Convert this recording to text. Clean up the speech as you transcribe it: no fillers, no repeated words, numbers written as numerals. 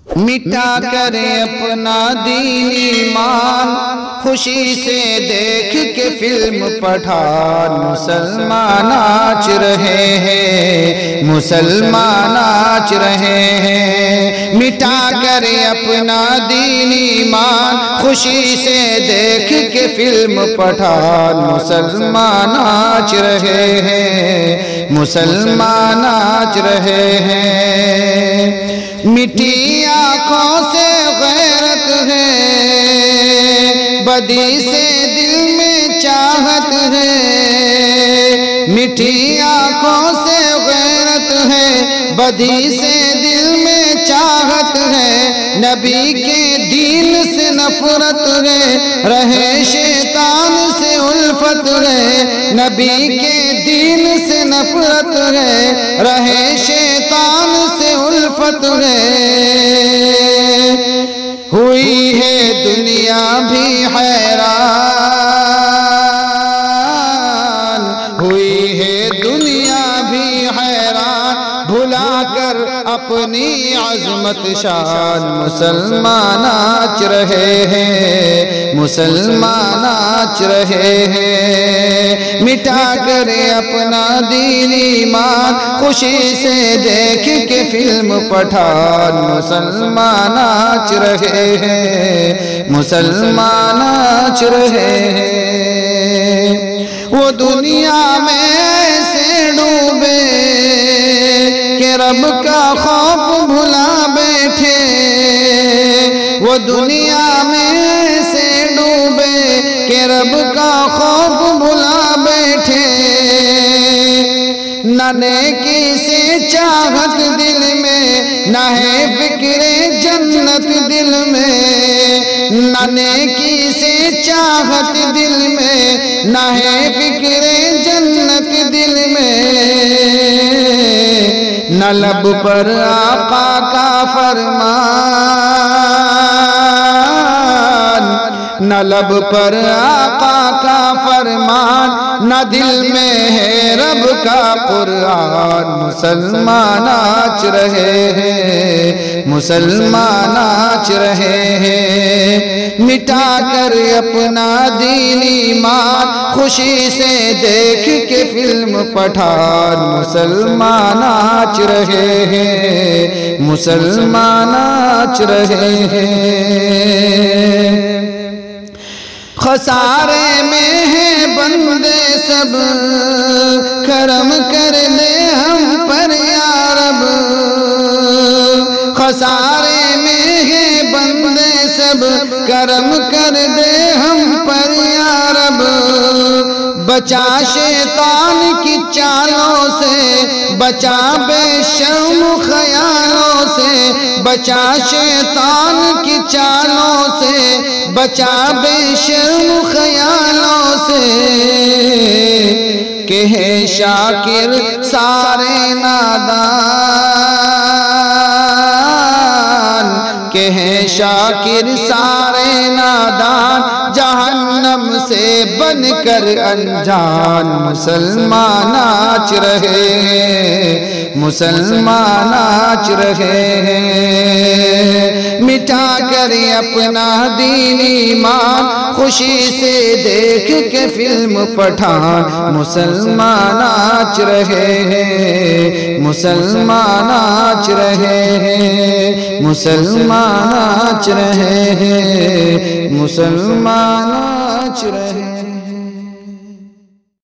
مٹا کر اپنا دین ایمان خوشی سے دیکھ کے فلم پٹھان مسلمان ناچ رہے ہیں، مسلمان ناچ رہے ہیں۔ مٹا کر اپنا دین ایمان خوشی سے دیکھ کے فلم پٹھان مسلمان ناچ رہے ہیں، مسلمان ناچ رہے ہیں۔ مٹی آنکھوں سے غیرت ہے، بدی سے دل میں چاہت ہے۔ مٹی آنکھوں سے غیرت ہے، بدی سے دل میں چاہت ہے۔ نبی کے دین سے نفرت ہے، رہے شیطان سے الفت ہے۔ نبی کے دین سے نفرت ہے، رہے شیطان سے الفت ہے۔ ہوئی ہے دنیا بھی حیران، ہوئی ہے دنیا بھی حیران، بھلا کر اپنی عظمت شان مسلمان ناچ رہے ہیں، مسلمان ناچ رہے ہیں۔ مٹا کر اپنا دین ایمان خوشی سے دیکھ کے فلم پٹھان مسلمان ناچ رہے ہیں، مسلمان ناچ رہے ہیں۔ وہ دنیا میں ایسے ڈوبے کہ رب کا خوف بھلا بیٹھے، وہ دنیا میں ایسے ڈوبے کہ رب کا خوف بھلا بیٹھے۔ نہ نیکی سے چاہت دل میں، نہ ہے فکر جنت دل میں۔ نہ نیکی سے چاہت دل میں، نہ ہے فکر جنت دل میں۔ نہ لب پر آقا کا فرمان، نہ لب پر آقا کا فرمان، نہ دل میں ہے رب کا قرآن مسلمان ناچ رہے ہیں، مسلمان ناچ رہے ہیں۔ مٹا کر اپنا دین ایمان خوشی سے دیکھ کے فلم پٹھان مسلمان ناچ رہے ہیں، مسلمان ناچ رہے ہیں۔ خسارے میں ہیں بندے سب، کرم کر دے ہم پر یا رب۔ خسارے میں ہیں بندے سب، کرم کر دے ہم پر یا رب۔ بچا شیطان کی چالوں سے، بچا بے شرم خیالوں سے۔ بچا شیطان کی چالوں سے، بچا بے شرم خیالوں سے۔ کہ ہے شاکر سارے نادان، کہ ہے شاکر سارے نادان، جہنم سے بن کر انجان مسلمان ناچ رہے ہیں، مسلمان ناچ رہے ہیں۔ مٹا کر اپنا دین ایمان خوشی سے دیکھ کے فلم پٹھان مسلمان ناچ رہے ہیں، مسلمان ناچ رہے ہیں، مسلمان ناچ رہے ہیں، مسلمان ناچ رہے ہیں۔